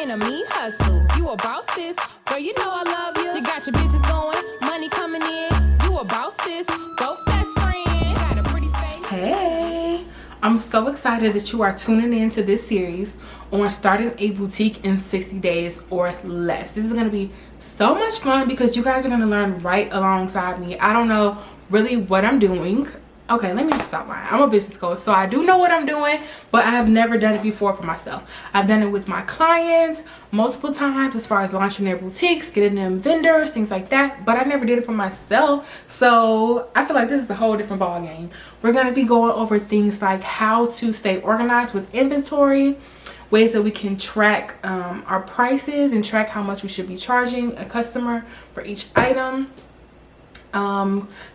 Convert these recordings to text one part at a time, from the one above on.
ain't a mean hustle. You about this, girl, you know I love you. You got your business going, money coming in. You about this, go best friend. You got a pretty face. Hey, I'm so excited that you are tuning in to this series on starting a boutique in 60 days or less. This is going to be so much fun because you guys are going to learn right alongside me. I don't know really what I'm doing. Okay, let me stop lying. I'm a business coach, so I do know what I'm doing, but I have never done it before for myself. I've done it with my clients multiple times as far as launching their boutiques, getting them vendors, things like that, but I never did it for myself. So I feel like this is a whole different ball game. We're going to be going over things like how to stay organized with inventory, ways that we can track our prices and track how much we should be charging a customer for each item.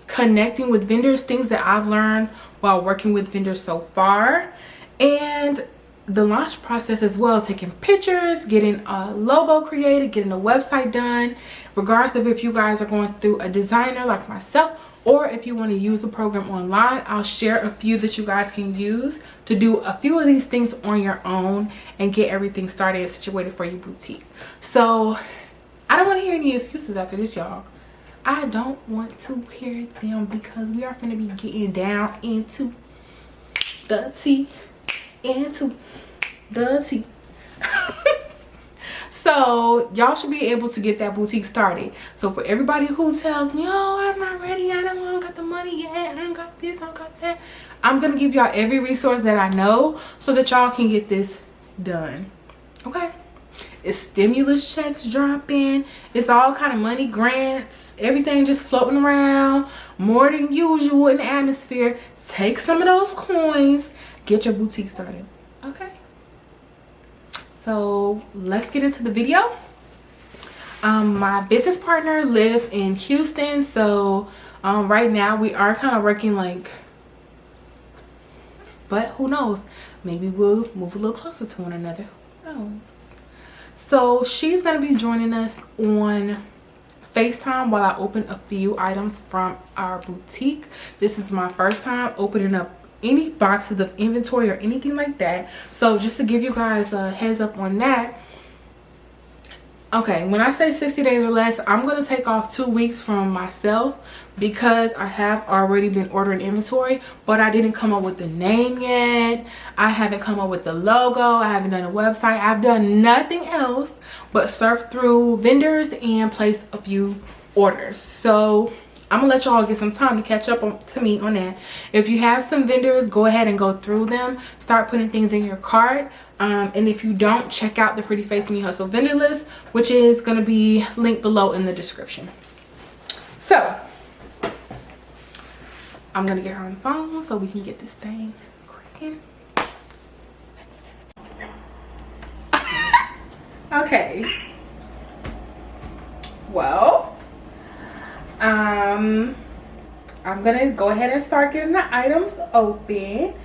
Connecting with vendors, things that I've learned while working with vendors so far, and the launch process as well, taking pictures, getting a logo created, getting a website done, regardless of if you guys are going through a designer like myself or if you want to use a program online. I'll share a few that you guys can use to do a few of these things on your own and get everything started and situated for your boutique. So I don't want to hear any excuses after this, y'all. I don't want to hear them because we are going to be getting down into the tea. So y'all should be able to get that boutique started. So for everybody who tells me, oh, I'm not ready, I don't got the money yet, I don't got this, I don't got that, I'm going to give y'all every resource that I know so that y'all can get this done. Okay? It's stimulus checks dropping. It's all kind of money, grants, everything just floating around more than usual in the atmosphere. Take some of those coins, get your boutique started. Okay, so let's get into the video. My business partner lives in Houston, so right now we are kind of working like, but who knows, maybe we'll move a little closer to one another. Who knows? So she's going to be joining us on FaceTime while I open a few items from our boutique. This is my first time opening up any boxes of inventory or anything like that. So just to give you guys a heads up on that. Okay, when I say 60 days or less, I'm going to take off 2 weeks from myself because I have already been ordering inventory, but I didn't come up with the name yet. I haven't come up with the logo. I haven't done a website. I've done nothing else but surf through vendors and place a few orders. So I'm gonna let y'all get some time to catch up to me on that. If you have some vendors, go ahead and go through them. Start putting things in your cart. And if you don't, check out the Pretty Face Me Hustle vendor list, which is going to be linked below in the description. So I'm going to get her on the phone so we can get this thing cracking. Okay. Well, I'm going to go ahead and start getting the items open.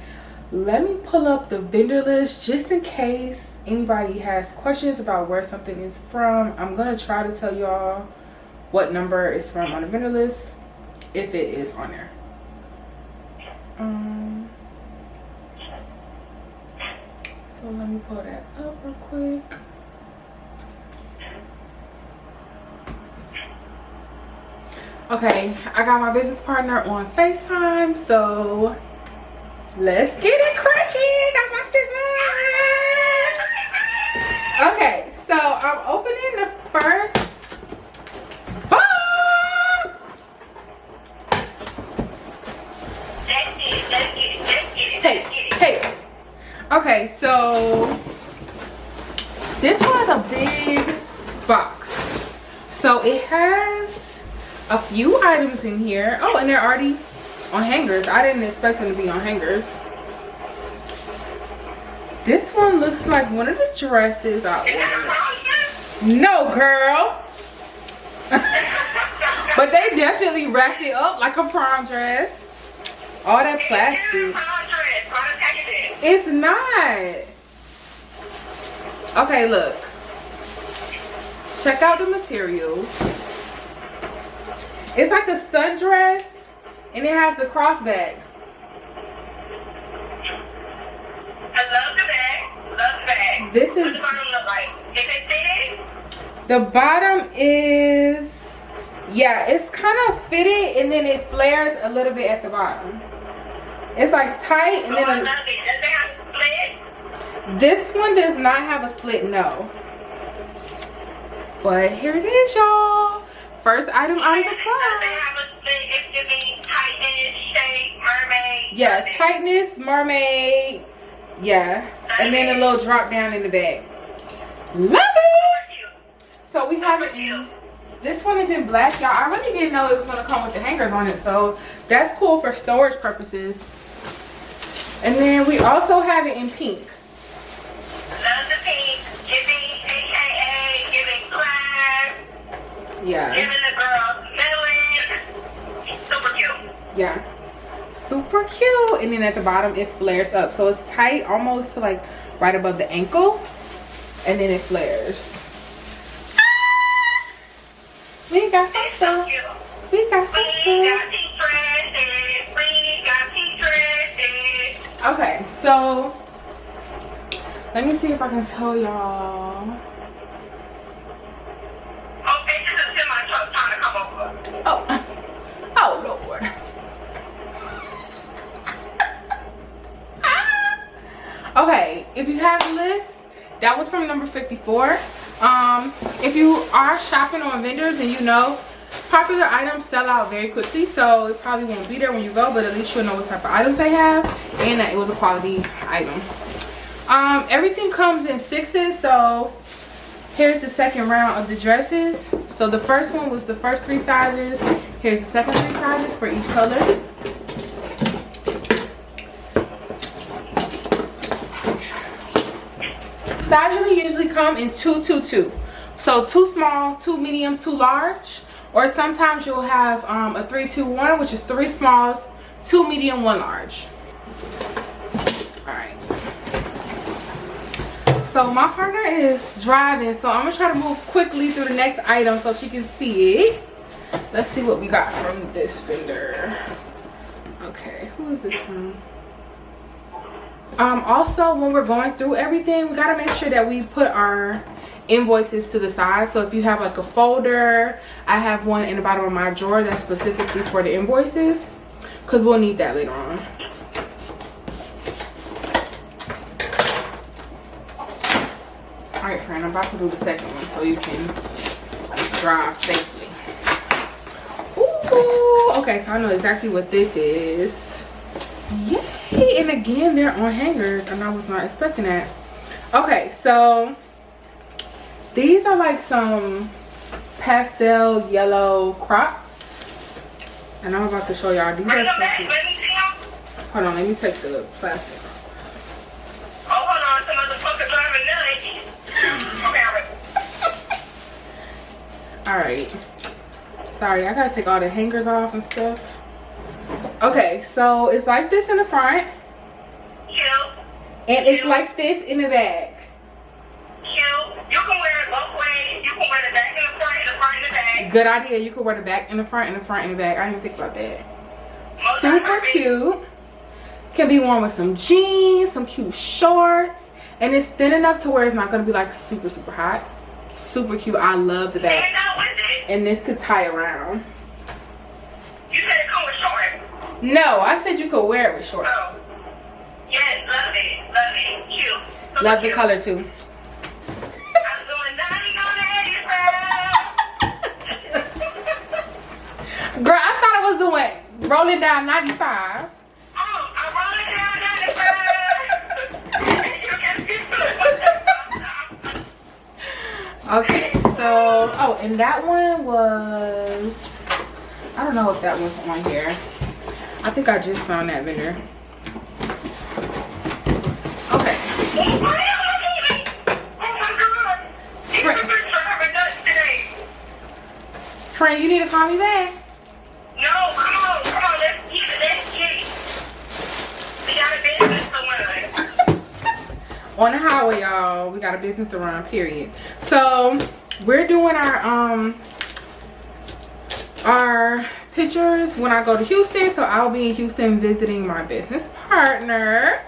Let me pull up the vendor list just in case anybody has questions about where something is from. I'm going to try to tell y'all what number it's from on the vendor list, if it is on there. So let me pull that up real quick. Okay, I got my business partner on FaceTime, so let's get it cracking. Got my scissors. Okay, so I'm opening the first box. Hey. Okay, so this was a big box. So it has a few items in here. Oh, and they're already on hangers. I didn't expect them to be on hangers. This one looks like one of the dresses I ordered. No, girl. But they definitely wrapped it up like a prom dress. All that plastic. It's not. Okay, look. Check out the material. It's like a sundress, and it has the crossback. I love the bag. Love the bag. This is. What does the bottom look like? It takes The bottom is, yeah, it's kind of fitted and then it flares a little bit at the bottom. It's like tight and then does it have a split? this one does not have a split, no. But here it is, y'all. First item out of the box. Does it have a split? It's giving tightness, shape, mermaid. Yeah, tightness, mermaid. Yeah. And then a little drop down in the back. Love it! So we have it in, this one is in black, y'all. I really didn't know it was gonna come with the hangers on it, so that's cool for storage purposes. And then we also have it in pink. Love the pink. Giving AKA, giving class. Yeah. Giving the girls middling. Super cute. Yeah. Super cute. And then at the bottom it flares up. So it's tight almost to like right above the ankle. And then it flares. Ah! We got some stuff. We got some stuff. We got pink dresses. We got pink dresses. Okay, so let me see if I can tell y'all. Oh, it's just a semi truck trying to come over. Oh Lord. Okay, if you have the list, that was from number 54. If you are shopping on vendors and you know, popular items sell out very quickly, so it probably won't be there when you go, but at least you'll know what type of items they have and that it was a quality item. Everything comes in 6s, so here's the second round of the dresses. So the first one was the first 3 sizes. Here's the second 3 sizes for each color. Sizes usually come in 2, 2, 2. So 2 small, 2 medium, 2 large. Or sometimes you'll have a 3, 2, 1, which is 3 smalls, 2 medium, 1 large. Alright. So my partner is driving, so I'm gonna try to move quickly through the next item so she can see it. Let's see what we got from this vendor. Okay, who is this from? Also, when we're going through everything, we gotta make sure that we put our invoices to the side. So if you have like a folder, I have one in the bottom of my drawer that's specifically for the invoices, because we'll need that later on. All right, friend, I'm about to do the second one so you can drive safely. Ooh, okay, so I know exactly what this is. Yay! And again, they're on hangers, and I was not expecting that. Okay, so these are like some pastel yellow crops, and I'm about to show y'all. These are so cute. Hold on, let me take the plastic off. Oh, hold on, some motherfucker driving nuts. All right, sorry, I gotta take all the hangers off and stuff. Okay, so it's like this in the front, Cute. and it's like this in the back. Cute. You can wear it both ways. You can wear the back in the front and the front in the back. Good idea. You could wear the back in the front and the front in the back. I didn't even think about that. Most Super times, cute. Can be worn with some jeans, some cute shorts, and it's thin enough to where it's not gonna be like super hot. Super cute. I love the back. stand out with it. And this could tie around. You said it come with shorts. No, I said you could wear it with shorts. Oh. Yes, love it. Love it. Cute. Super Love the cute. color too. I'm doing 90 on the 85. Girl, I thought I was doing rolling down 95. Oh, I'm rolling down 95. Okay, so, oh, and that one was, I don't know if that one's on here. I think I just found that vendor. Okay. Oh my God. These are driving nuts today. Friend, you need to call me back. No, come on. Let's get it. We got a business to run. On the highway, y'all. We got a business to run, period. So, we're doing our pictures when I go to Houston. So, I'll be in Houston visiting my business partner.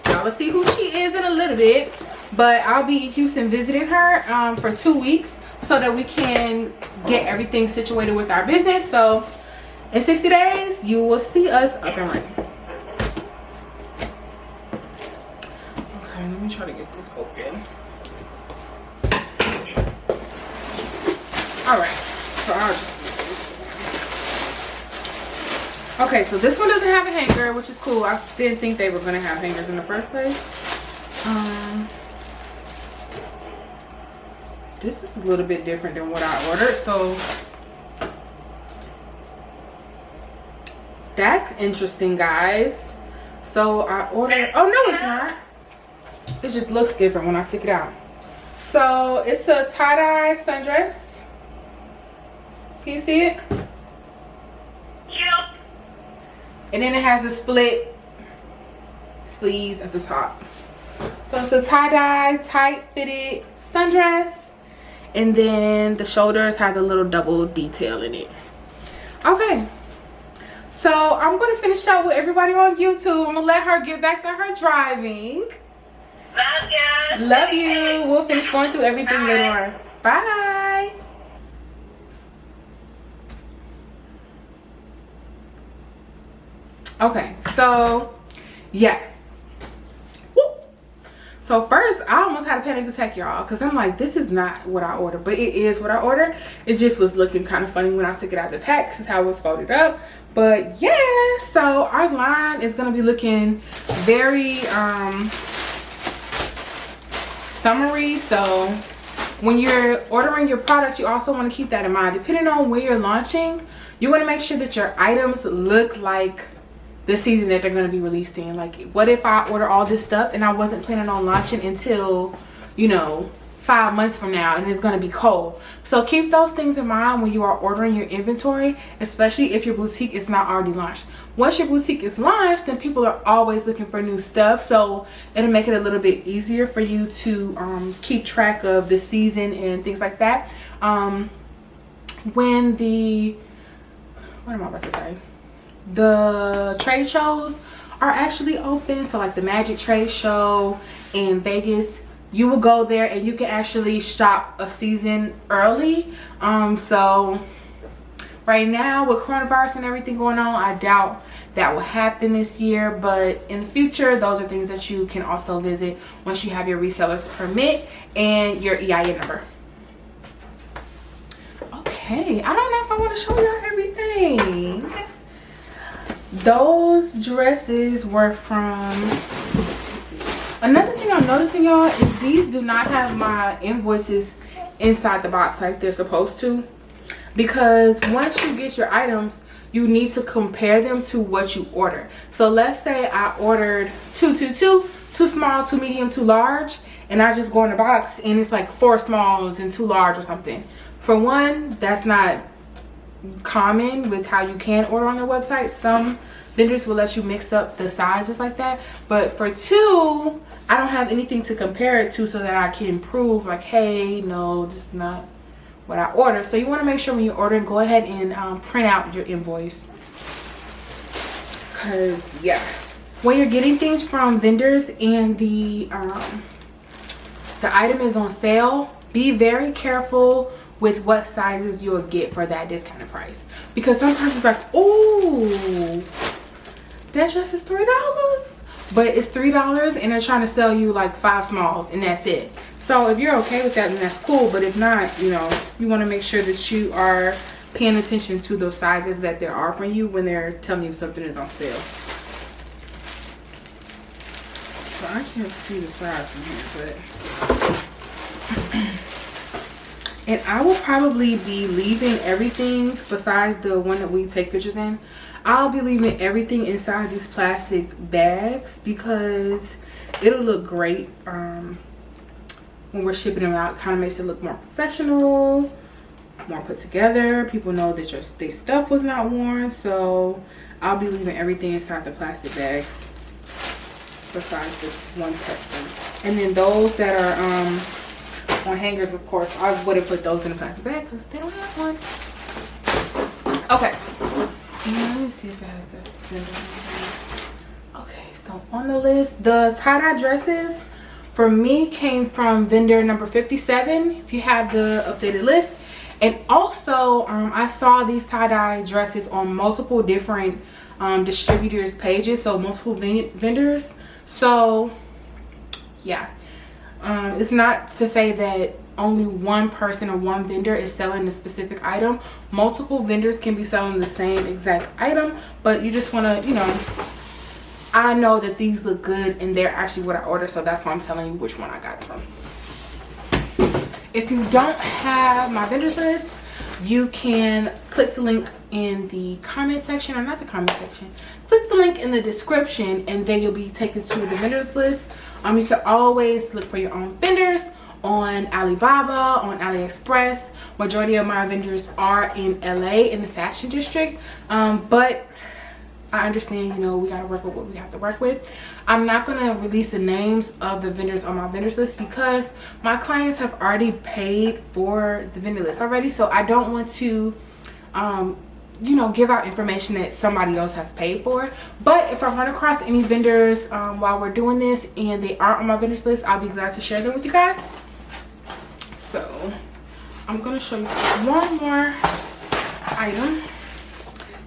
Y'all will see who she is in a little bit. but I'll be in Houston visiting her for 2 weeks so that we can get everything situated with our business. So in 60 days, you will see us up and running. Okay, let me try to get this open. All right, so I'll just do this one. Okay, so this one doesn't have a hanger, which is cool. I didn't think they were gonna have hangers in the first place. This is a little bit different than what I ordered, so that's interesting, guys. So I ordered, oh no it's not. It just looks different when I took it out. So it's a tie-dye sundress. Can you see it? Yeah. And then it has a split sleeves at the top. So it's a tie-dye, tight-fitted sundress. And then the shoulders have a little double detail in it. Okay. So I'm going to finish out with everybody on YouTube. I'm going to let her get back to her driving. Love you. Love you. We'll finish going through everything later on. Bye. Okay, so yeah. Woo. So first, I almost had a panic attack, y'all, because I'm like, this is not what I ordered, but it is what I ordered. It just was looking kind of funny when I took it out of the pack. This is how it was folded up. But yeah, so our line is gonna be looking very summery. So when you're ordering your products, you also want to keep that in mind. Depending on where you're launching, you want to make sure that your items look like the season that they're going to be released in. Like, what if I order all this stuff and I wasn't planning on launching until, you know, 5 months from now, and it's going to be cold. So keep those things in mind when you are ordering your inventory, especially if your boutique is not already launched. Once your boutique is launched, then people are always looking for new stuff, so it'll make it a little bit easier for you to keep track of the season and things like that. When the, what am I about to say? The trade shows are actually open, so like the Magic Trade Show in Vegas, you will go there and you can actually shop a season early. So right now with coronavirus and everything going on, I doubt that will happen this year, but in the future, those are things that you can also visit once you have your reseller's permit and your EIN number. Okay, I don't know if I want to show y'all everything. Those dresses were from, another thing I'm noticing, y'all, is these do not have my invoices inside the box like they're supposed to, because once you get your items, you need to compare them to what you order. So let's say I ordered 222, 2 small, 2 medium, 2 large, and I just go in the box and it's like 4 smalls and 2 large or something. For one, that's not common with how you can order on their website. Some vendors will let you mix up the sizes like that, but for 2, I don't have anything to compare it to so that I can prove like, hey, no, this is not what I ordered. So you want to make sure when you're ordering, go ahead and print out your invoice, because yeah, when you're getting things from vendors and the item is on sale, be very careful with what sizes you'll get for that discounted price, because sometimes it's like, oh, that dress is $3, but it's $3 and they're trying to sell you like 5 smalls and that's it. So if you're okay with that, then that's cool, but if not, you know, you want to make sure that you are paying attention to those sizes that they're offering you when they're telling you something is on sale. So I can't see the size from here, but and I will probably be leaving everything besides the one that we take pictures in. I'll be leaving everything inside these plastic bags because it'll look great when we're shipping them out. Kind of makes it look more professional, more put together. People know that their stuff was not worn. So I'll be leaving everything inside the plastic bags besides this one testing. And then those that are on hangers, of course, I would have put those in a plastic bag because they don't have one. Okay. Let me see if it has the vendor. Okay, so on the list, the tie-dye dresses for me came from vendor number 57, if you have the updated list. And also I saw these tie-dye dresses on multiple different distributors pages, so multiple vendors. So yeah, it's not to say that only one person or one vendor is selling a specific item. Multiple vendors can be selling the same exact item, but you just want to, you know, I know that these look good and they're actually what I ordered, so that's why I'm telling you which one I got it from. If you don't have my vendors list, you can click the link in the comment section, or not the comment section, click the link in the description, and then you'll be taken to the vendors list. You can always look for your own vendors on Alibaba, on AliExpress. Majority of my vendors are in LA in the fashion district, but I understand, you know, we gotta work with what we have to work with. I'm not gonna release the names of the vendors on my vendors list because my clients have already paid for the vendor list already, so I don't want to you know, give out information that somebody else has paid for. But if I run across any vendors while we're doing this and they aren't on my vendors list, I'll be glad to share them with you guys. So I'm gonna show you one more item.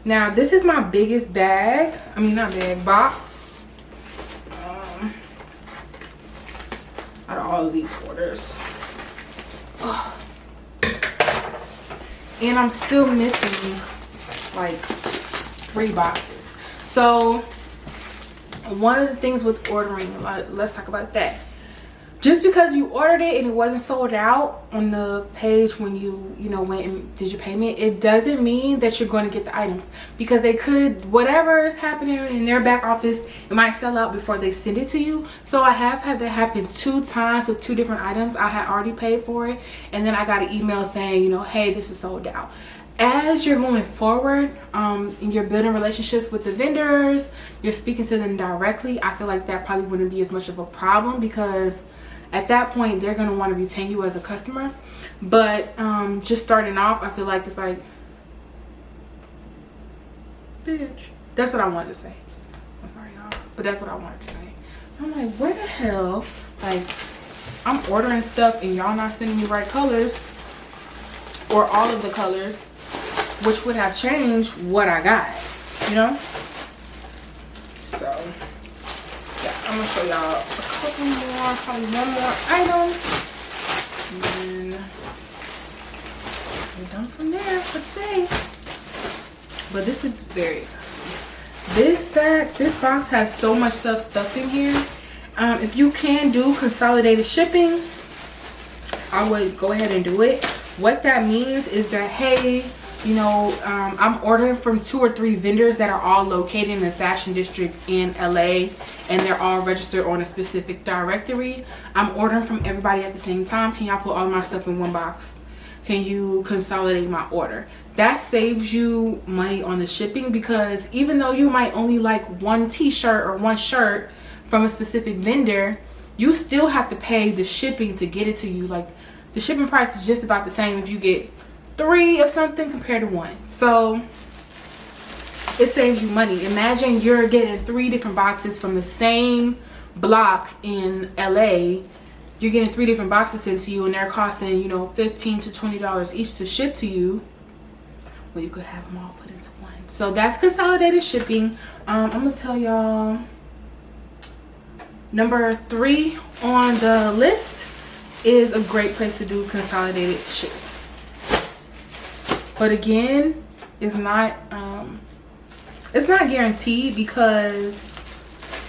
Now this is my biggest bag, I mean not bag, box out of all of these orders. Ugh. And I'm still missing like 3 boxes. So one of the things with ordering, let's talk about that. Just because you ordered it and it wasn't sold out on the page when you know, went and did your payment, it doesn't mean that you're going to get the items, because they could, whatever is happening in their back office, it might sell out before they send it to you. So I have had that happen 2 times with 2 different items. I had already paid for it, and then I got an email saying, you know, hey, this is sold out. As you're going forward and you're building relationships with the vendors, you're speaking to them directly, I feel like that probably wouldn't be as much of a problem, because at that point they're going to want to retain you as a customer. But just starting off, I feel like it's like, bitch, that's what I wanted to say. I'm sorry y'all, but that's what I wanted to say. So I'm like, where the hell, like, I'm ordering stuff and y'all not sending me right colors, or all of the colors, which would have changed what I got, you know? So yeah, I'm gonna show y'all a couple more, probably one more item, and then we're done from there for today. But this is very exciting. This box has so much stuff stuffed in here. If you can do consolidated shipping, I would go ahead and do it. What that means is that, hey, you know, I'm ordering from 2 or 3 vendors that are all located in the fashion district in LA, and they're all registered on a specific directory. I'm ordering from everybody at the same time. Can y'all put all my stuff in one box? Can you consolidate my order? That saves you money on the shipping, because even though you might only like 1 t-shirt or 1 shirt from a specific vendor, you still have to pay the shipping to get it to you. Like, the shipping price is just about the same if you get 3 of something compared to 1. So it saves you money. Imagine you're getting 3 different boxes from the same block in LA. You're getting 3 different boxes sent to you, and they're costing, you know, $15 to $20 each to ship to you. Well, you could have them all put into one. So that's consolidated shipping. I'm gonna tell y'all, number 3 on the list is a great place to do consolidated shipping. But again, it's not guaranteed, because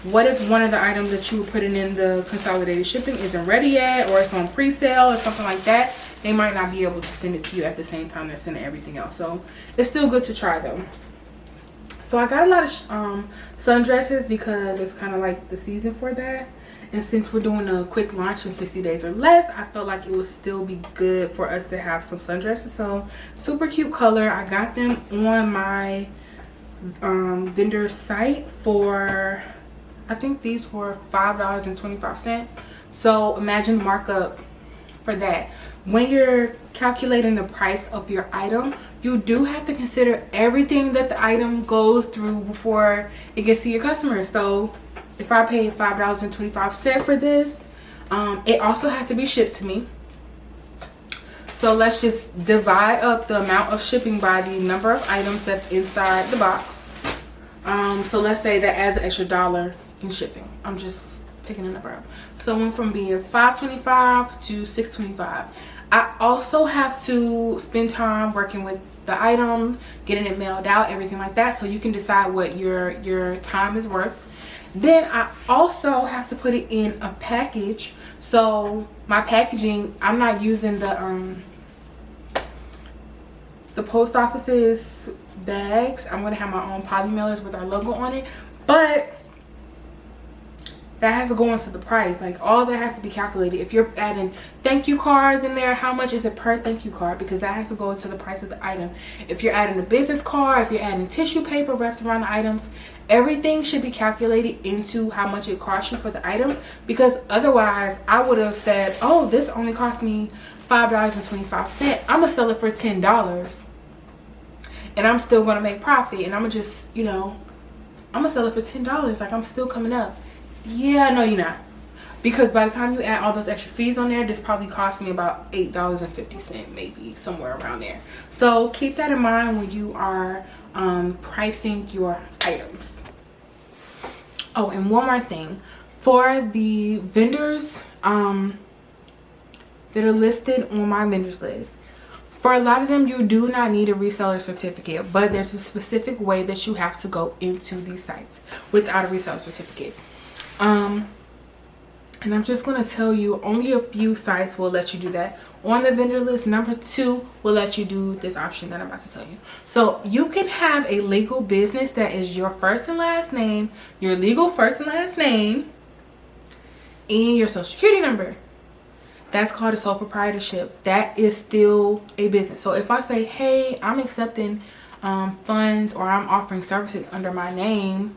what if one of the items that you were putting in the consolidated shipping isn't ready yet, or it's on pre-sale or something like that? They might not be able to send it to you at the same time they're sending everything else. So it's still good to try though. So I got a lot of sundresses, because it's kind of like the season for that. And since we're doing a quick launch in 60 days or less, I felt like it would still be good for us to have some sundresses. So super cute color. I got them on my vendor site for, I think these were $5.25. So imagine the markup for that. When you're calculating the price of your item, you do have to consider everything that the item goes through before it gets to your customer. So if I paid $5.25 for this, It also has to be shipped to me. So let's just divide up the amount of shipping by the number of items that's inside the box. So let's say that adds an extra $1 in shipping. I'm just picking a number up. So it went from being $5.25 to $6.25. I also have to spend time working with the item, getting it mailed out, everything like that, so you can decide what your time is worth. Then I also have to put it in a package. So my packaging, I'm not using the post office's bags. I'm gonna have my own poly mailers with our logo on it, but that has to go into the price. Like, all that has to be calculated. If you're adding thank you cards in there, how much is it per thank you card? Because that has to go into the price of the item. If you're adding a business card, if you're adding tissue paper wrapped around the items, everything should be calculated into how much it costs you for the item. Because otherwise, I would have said, oh, this only cost me $5.25. I'm gonna sell it for $10, and I'm still gonna make profit, and I'm gonna just, you know, I'm gonna sell it for $10. Like, I'm still coming up. Yeah, no, you're not. Because by the time you add all those extra fees on there, this probably cost me about $8.50, maybe somewhere around there. So keep that in mind when you are pricing your items. Oh, and one more thing. For the vendors that are listed on my vendors list, for a lot of them, you do not need a reseller certificate, but there's a specific way that you have to go into these sites without a reseller certificate. And I'm just going to tell you, only a few sites will let you do that. On the vendor list, number 2 will let you do this option that I'm about to tell you. So you can have a legal business that is your first and last name, your legal first and last name, and your social security number. That's called a sole proprietorship. That is still a business. So if I say, hey, I'm accepting funds, or I'm offering services under my name,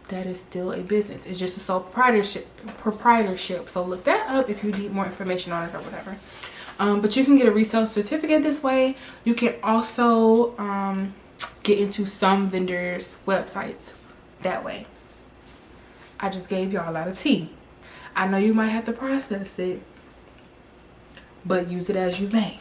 that is still a business. It's just a sole proprietorship. So look that up if you need more information on it or whatever. But you can get a resale certificate this way. You can also get into some vendors' websites that way. I just gave y'all a lot of tea. I know you might have to process it, but use it as you may.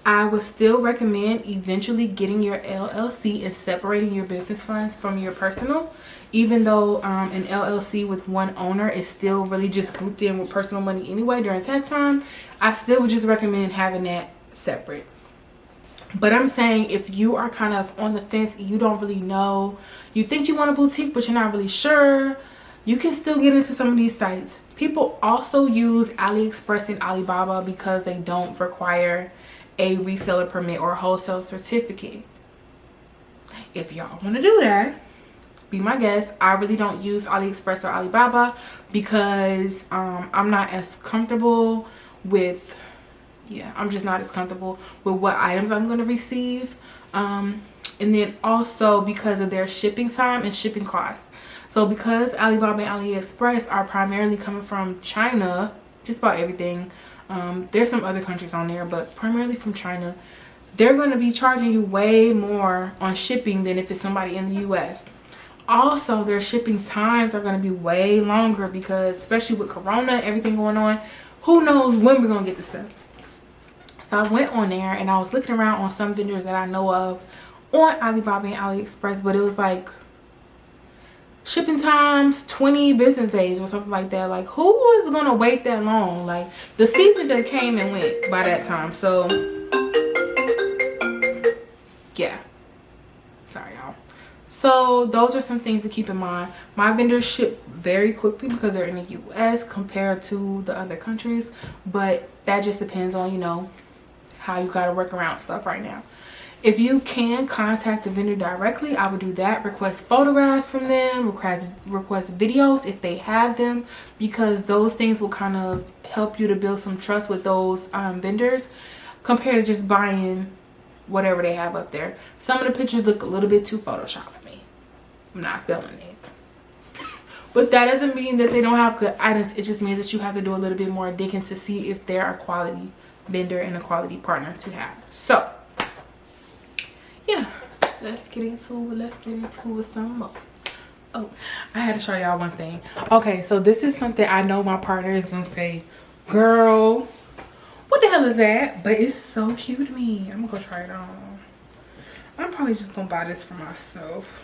I would still recommend eventually getting your LLC and separating your business funds from your personal. Even though an LLC with one owner is still really just grouped in with personal money anyway during tax time, I still would just recommend having that separate. But I'm saying, if you are kind of on the fence, you don't really know, you think you want a boutique but you're not really sure, you can still get into some of these sites. People also use AliExpress and Alibaba because they don't require a reseller permit or a wholesale certificate. If y'all want to do that, be my guest. I really don't use AliExpress or Alibaba because I'm not as comfortable with, I'm just not as comfortable with what items I'm going to receive. And then also because of their shipping time and shipping costs. So because Alibaba and AliExpress are primarily coming from China, just about everything, there's some other countries on there, but primarily from China, they're going to be charging you way more on shipping than if it's somebody in the US. Also, their shipping times are going to be way longer because, especially with Corona, everything going on, who knows when we're going to get this stuff. So I went on there and I was looking around on some vendors that I know of on Alibaba and AliExpress, but it was like shipping times 20 business days or something like that. Like, who was gonna wait that long? Like, the season that came and went by that time. So yeah, sorry y'all. So those are some things to keep in mind. My vendors ship very quickly because they're in the US compared to the other countries, but that just depends on, you know, how you got to work around stuff right now. If you can contact the vendor directly, I would do that. Request photographs from them, request videos if they have them, because those things will kind of help you to build some trust with those vendors compared to just buying whatever they have up there. Some of the pictures look a little bit too Photoshopped for me. I'm not feeling it. But that doesn't mean that they don't have good items. It just means that you have to do a little bit more digging to see if they're a quality vendor and a quality partner to have. So yeah, let's get into it some more. Oh, I had to show y'all one thing. Okay, so this is something I know my partner is gonna say, girl, what the hell is that? But it's so cute to me. I'm gonna go try it on. I'm probably just gonna buy this for myself.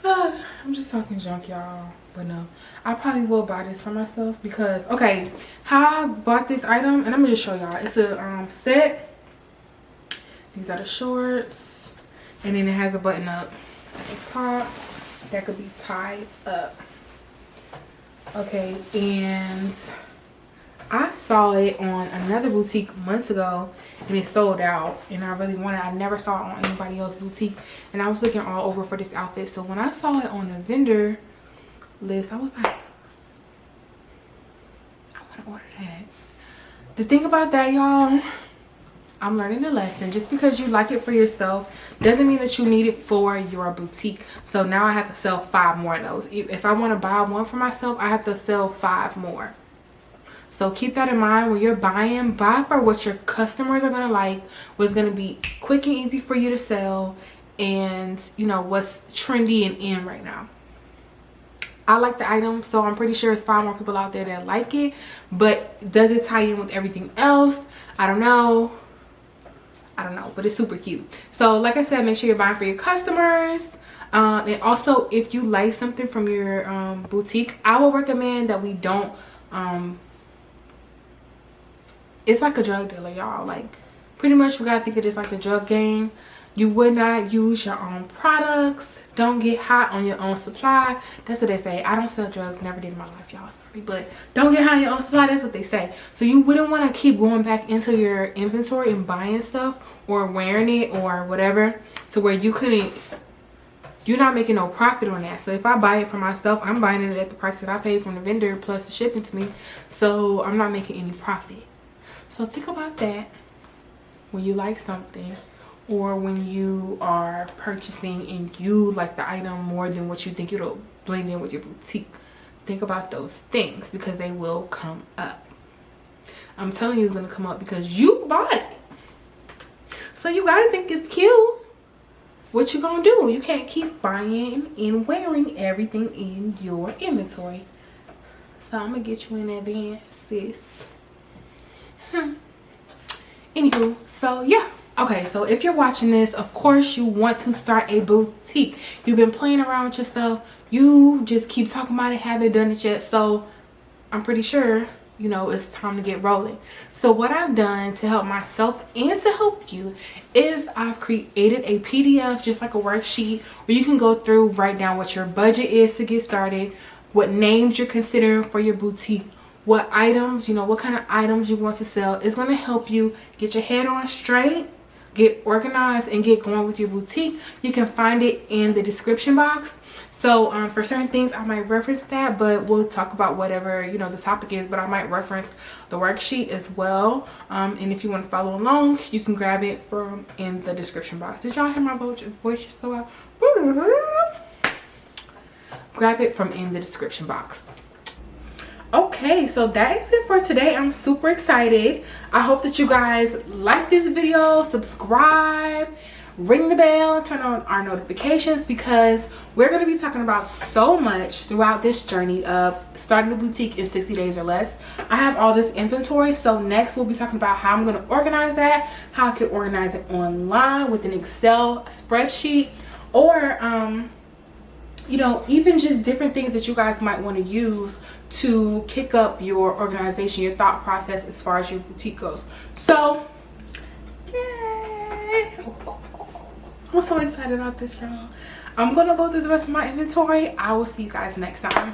I'm just talking junk, y'all. But no, I probably will buy this for myself because, okay, how I bought this item, and I'm gonna just show y'all. It's a set. These are the shorts, and then it has a button up at the top that could be tied up. Okay, and I saw it on another boutique months ago and it sold out, and I really wanted it. I never saw it on anybody else's boutique, and I was looking all over for this outfit. So when I saw it on the vendor list, I was like, I want to order that. The thing about that, y'all, I'm learning the lesson. Just because you like it for yourself doesn't mean that you need it for your boutique. So now I have to sell 5 more of those. If I want to buy one for myself, I have to sell 5 more. So keep that in mind when you're buying. Buy for what your customers are going to like, what's going to be quick and easy for you to sell, and you know what's trendy and in right now. I like the item, so I'm pretty sure it's 5 more people out there that like it. But does it tie in with everything else? I don't know, but it's super cute. So like I said, make sure you're buying for your customers. And also, if you like something from your boutique, I will recommend that we don't it's like a drug dealer, y'all. Like, pretty much we gotta think of this like a drug game. You would not use your own products. Don't get hot on your own supply. That's what they say. I don't sell drugs, never did in my life, y'all, sorry, but don't get hot on your own supply. That's what they say. So you wouldn't want to keep going back into your inventory and buying stuff or wearing it or whatever to where you're not making no profit on that. So if I buy it for myself, I'm buying it at the price that I paid from the vendor plus the shipping to me. So I'm not making any profit. So think about that when you like something, or when you are purchasing and you like the item more than what you think it'll blend in with your boutique. Think about those things because they will come up. I'm telling you it's going to come up because you bought it. So you got to think it's cute. What you going to do? You can't keep buying and wearing everything in your inventory. So I'm going to get you in advance, sis. Anywho, so yeah. Okay, so if you're watching this, of course you want to start a boutique. You've been playing around with yourself. You just keep talking about it, haven't done it yet. So I'm pretty sure, you know, it's time to get rolling. So what I've done to help myself and to help you is I've created a PDF, just like a worksheet, where you can go through, write down what your budget is to get started, what names you're considering for your boutique, what items, you know, what kind of items you want to sell. It's going to help you get your head on straight, get organized, and get going with your boutique. You can find it in the description box. So for certain things I might reference that, but we'll talk about whatever, you know, the topic is. But I might reference the worksheet as well. And if you want to follow along, you can grab it from in the description box. Did y'all hear my voice just go out? Grab it from in the description box. Okay, so that is it for today. I'm super excited. I hope that you guys like this video, subscribe, ring the bell, turn on our notifications, because we're going to be talking about so much throughout this journey of starting a boutique in 60 days or less. I have all this inventory, so next we'll be talking about how I'm going to organize that, how I can organize it online with an Excel spreadsheet, or you know, even just different things that you guys might want to use to kick up your organization, your thought process as far as your boutique goes. So, yay! I'm so excited about this, y'all. I'm going to go through the rest of my inventory. I will see you guys next time.